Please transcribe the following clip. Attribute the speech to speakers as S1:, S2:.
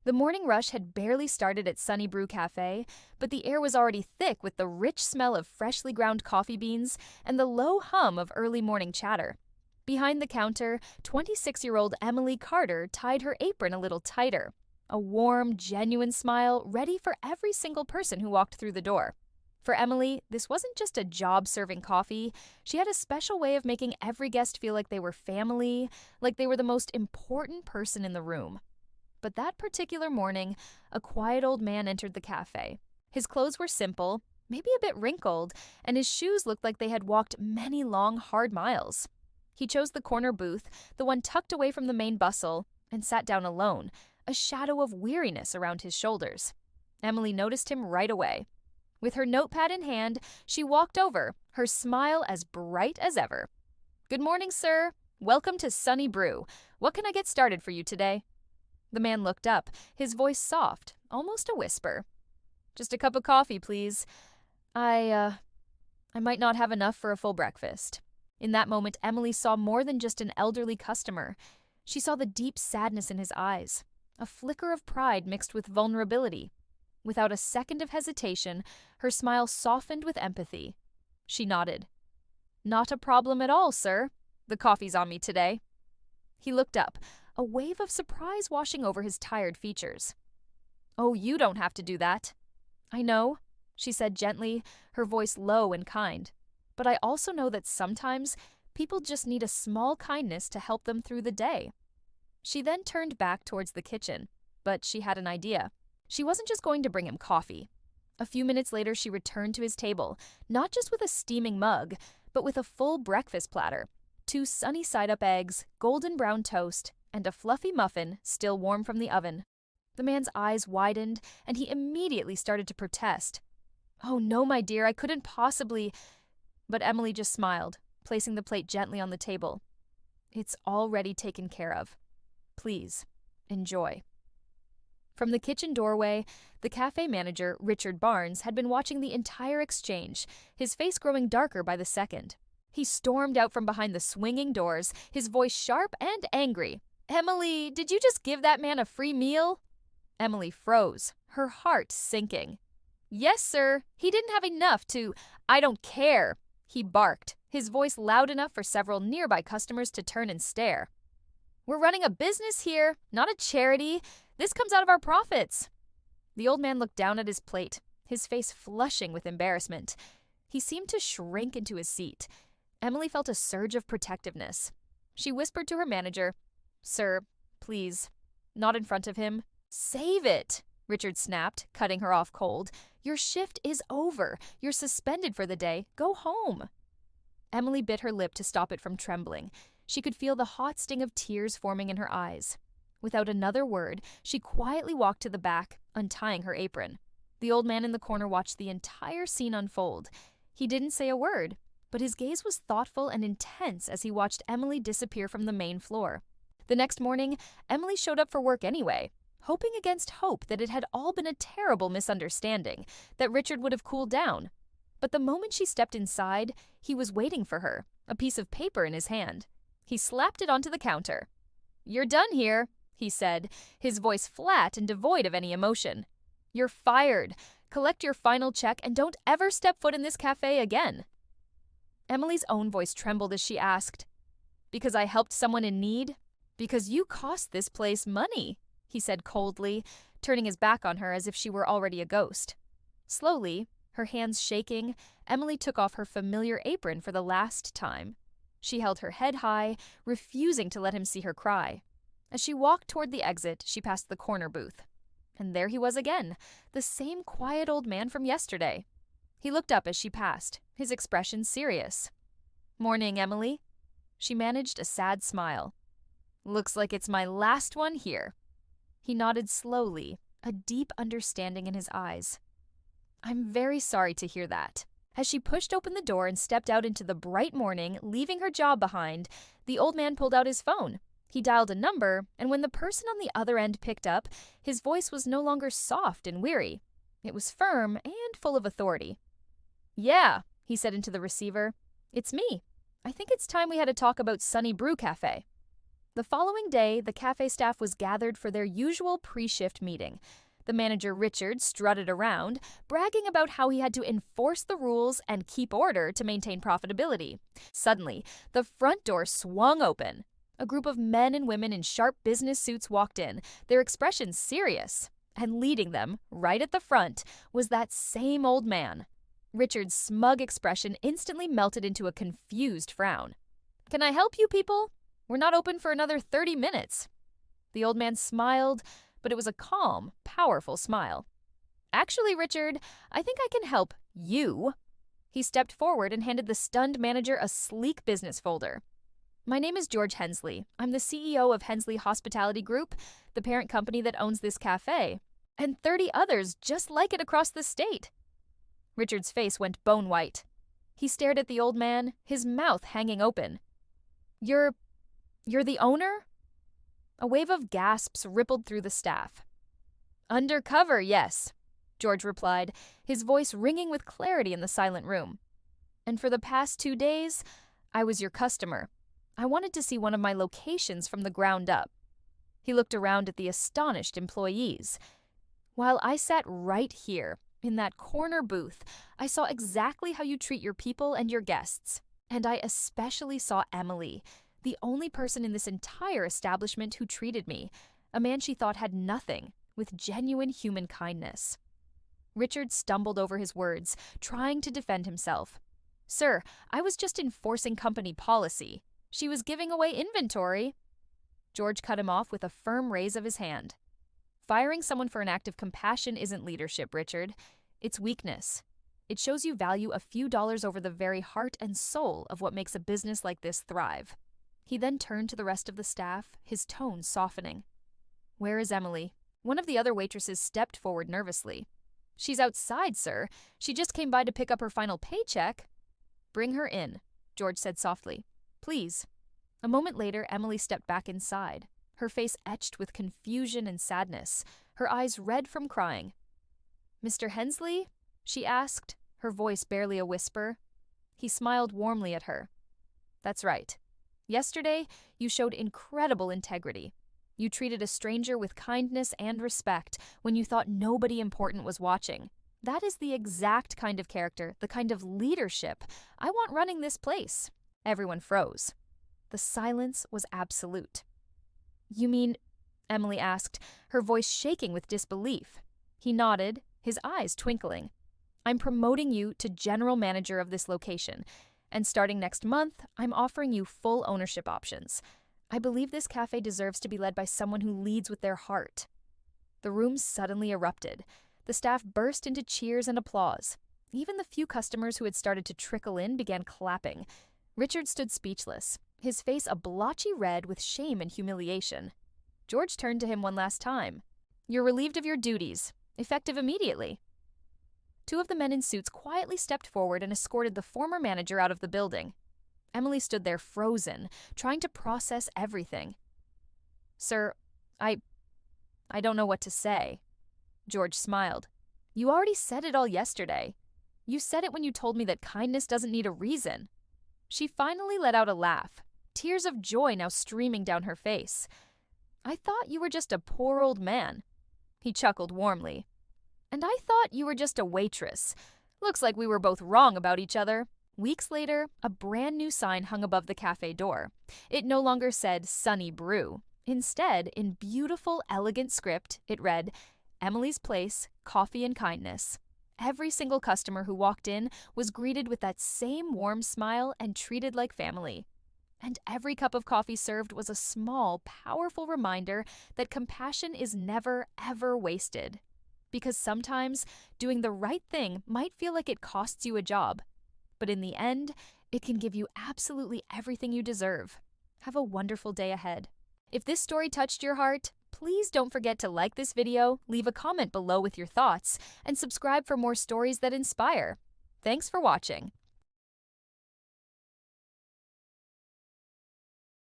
S1: The morning rush had barely started at Sunny Brew Cafe, but the air was already thick with the rich smell of freshly ground coffee beans and the low hum of early morning chatter. Behind the counter, 26-year-old Emily Carter tied her apron a little tighter, a warm, genuine smile ready for every single person who walked through the door. For Emily, this wasn't just a job serving coffee. She had a special way of making every guest feel like they were family, like they were the most important person in the room. But that particular morning, a quiet old man entered the cafe. His clothes were simple, maybe a bit wrinkled, and his shoes looked like they had walked many long, hard miles. He chose the corner booth, the one tucked away from the main bustle, and sat down alone, a shadow of weariness around his shoulders. Emily noticed him right away. With her notepad in hand, she walked over, her smile as bright as ever. "Good morning, sir. Welcome to Sunny Brew. What can I get started for you today?" The man looked up, his voice soft, almost a whisper. "Just a cup of coffee, please. I might not have enough for a full breakfast." In that moment, Emily saw more than just an elderly customer. She saw the deep sadness in his eyes, a flicker of pride mixed with vulnerability. Without a second of hesitation, her smile softened with empathy. She nodded. "Not a problem at all, sir. The coffee's on me today." He looked up, a wave of surprise washing over his tired features. "Oh, you don't have to do that." "I know," she said gently, her voice low and kind. "But I also know that sometimes people just need a small kindness to help them through the day." She then turned back towards the kitchen, but she had an idea. She wasn't just going to bring him coffee. A few minutes later, she returned to his table, not just with a steaming mug, but with a full breakfast platter, 2 sunny side-up eggs, golden brown toast, and a fluffy muffin still warm from the oven. The man's eyes widened, and he immediately started to protest. "Oh no, my dear, I couldn't possibly—" But Emily just smiled, placing the plate gently on the table. "It's already taken care of. Please, enjoy." From the kitchen doorway, the cafe manager, Richard Barnes, had been watching the entire exchange, his face growing darker by the second. He stormed out from behind the swinging doors, his voice sharp and angry. "Emily, did you just give that man a free meal?" Emily froze, her heart sinking. "Yes, sir. He didn't have enough to—" "I don't care," he barked, his voice loud enough for several nearby customers to turn and stare. "We're running a business here, not a charity. This comes out of our profits." The old man looked down at his plate, his face flushing with embarrassment. He seemed to shrink into his seat. Emily felt a surge of protectiveness. She whispered to her manager, "Sir, please, not in front of him." "Save it," Richard snapped, cutting her off cold. "Your shift is over. You're suspended for the day. Go home." Emily bit her lip to stop it from trembling. She could feel the hot sting of tears forming in her eyes. Without another word, she quietly walked to the back, untying her apron. The old man in the corner watched the entire scene unfold. He didn't say a word, but his gaze was thoughtful and intense as he watched Emily disappear from the main floor. The next morning, Emily showed up for work anyway, hoping against hope that it had all been a terrible misunderstanding, that Richard would have cooled down. But the moment she stepped inside, he was waiting for her, a piece of paper in his hand. He slapped it onto the counter. "You're done here," he said, his voice flat and devoid of any emotion. "You're fired. Collect your final check and don't ever step foot in this cafe again." Emily's own voice trembled as she asked, "Because I helped someone in need? Because you cost this place money," he said coldly, turning his back on her as if she were already a ghost. Slowly, her hands shaking, Emily took off her familiar apron for the last time. She held her head high, refusing to let him see her cry. As she walked toward the exit, she passed the corner booth. And there he was again, the same quiet old man from yesterday. He looked up as she passed, his expression serious. "Morning, Emily." She managed a sad smile. "Looks like it's my last one here." He nodded slowly, a deep understanding in his eyes. "I'm very sorry to hear that." As she pushed open the door and stepped out into the bright morning, leaving her job behind, the old man pulled out his phone. He dialed a number, and when the person on the other end picked up, his voice was no longer soft and weary. It was firm and full of authority. "Yeah," he said into the receiver. "It's me. I think it's time we had a talk about Sunny Brew Cafe." The following day, the cafe staff was gathered for their usual pre-shift meeting. The manager, Richard, strutted around, bragging about how he had to enforce the rules and keep order to maintain profitability. Suddenly, the front door swung open. A group of men and women in sharp business suits walked in, their expressions serious. And leading them, right at the front, was that same old man. Richard's smug expression instantly melted into a confused frown. "Can I help you people? We're not open for another 30 minutes. The old man smiled, but it was a calm, powerful smile. "Actually, Richard, I think I can help you." He stepped forward and handed the stunned manager a sleek business folder. "My name is George Hensley. I'm the CEO of Hensley Hospitality Group, the parent company that owns this cafe, and 30 others just like it across the state." Richard's face went bone white. He stared at the old man, his mouth hanging open. You're the owner?" A wave of gasps rippled through the staff. "Undercover, yes," George replied, his voice ringing with clarity in the silent room. "And for the past 2 days, I was your customer. I wanted to see one of my locations from the ground up." He looked around at the astonished employees. "While I sat right here, in that corner booth, I saw exactly how you treat your people and your guests. And I especially saw Emily, the only person in this entire establishment who treated me, a man she thought had nothing, with genuine human kindness." Richard stumbled over his words, trying to defend himself. "Sir, I was just enforcing company policy. She was giving away inventory." George cut him off with a firm raise of his hand. "Firing someone for an act of compassion isn't leadership, Richard. It's weakness. It shows you value a few dollars over the very heart and soul of what makes a business like this thrive." He then turned to the rest of the staff, his tone softening. "Where is Emily?" One of the other waitresses stepped forward nervously. "She's outside, sir. She just came by to pick up her final paycheck." "Bring her in," George said softly. "Please." A moment later, Emily stepped back inside, her face etched with confusion and sadness, her eyes red from crying. "Mr. Hensley?" she asked, her voice barely a whisper. He smiled warmly at her. "That's right. Yesterday, you showed incredible integrity. You treated a stranger with kindness and respect when you thought nobody important was watching. That is the exact kind of character, the kind of leadership I want running this place." Everyone froze. The silence was absolute. "You mean," Emily asked, her voice shaking with disbelief. He nodded, his eyes twinkling. "I'm promoting you to general manager of this location. And starting next month, I'm offering you full ownership options. I believe this cafe deserves to be led by someone who leads with their heart." The room suddenly erupted. The staff burst into cheers and applause. Even the few customers who had started to trickle in began clapping. Richard stood speechless, his face a blotchy red with shame and humiliation. George turned to him one last time. "You're relieved of your duties, effective immediately." 2 of the men in suits quietly stepped forward and escorted the former manager out of the building. Emily stood there frozen, trying to process everything. "Sir, I don't know what to say." George smiled. "You already said it all yesterday. You said it when you told me that kindness doesn't need a reason." She finally let out a laugh, tears of joy now streaming down her face. "I thought you were just a poor old man." He chuckled warmly. "And I thought you were just a waitress. Looks like we were both wrong about each other." Weeks later, a brand new sign hung above the cafe door. It no longer said Sunny Brew. Instead, in beautiful, elegant script, it read, "Emily's Place, Coffee and Kindness." Every single customer who walked in was greeted with that same warm smile and treated like family. And every cup of coffee served was a small, powerful reminder that compassion is never, ever wasted. Because sometimes doing the right thing might feel like it costs you a job, but in the end, it can give you absolutely everything you deserve. Have a wonderful day ahead. If this story touched your heart, please don't forget to like this video, leave a comment below with your thoughts, and subscribe for more stories that inspire. Thanks for watching.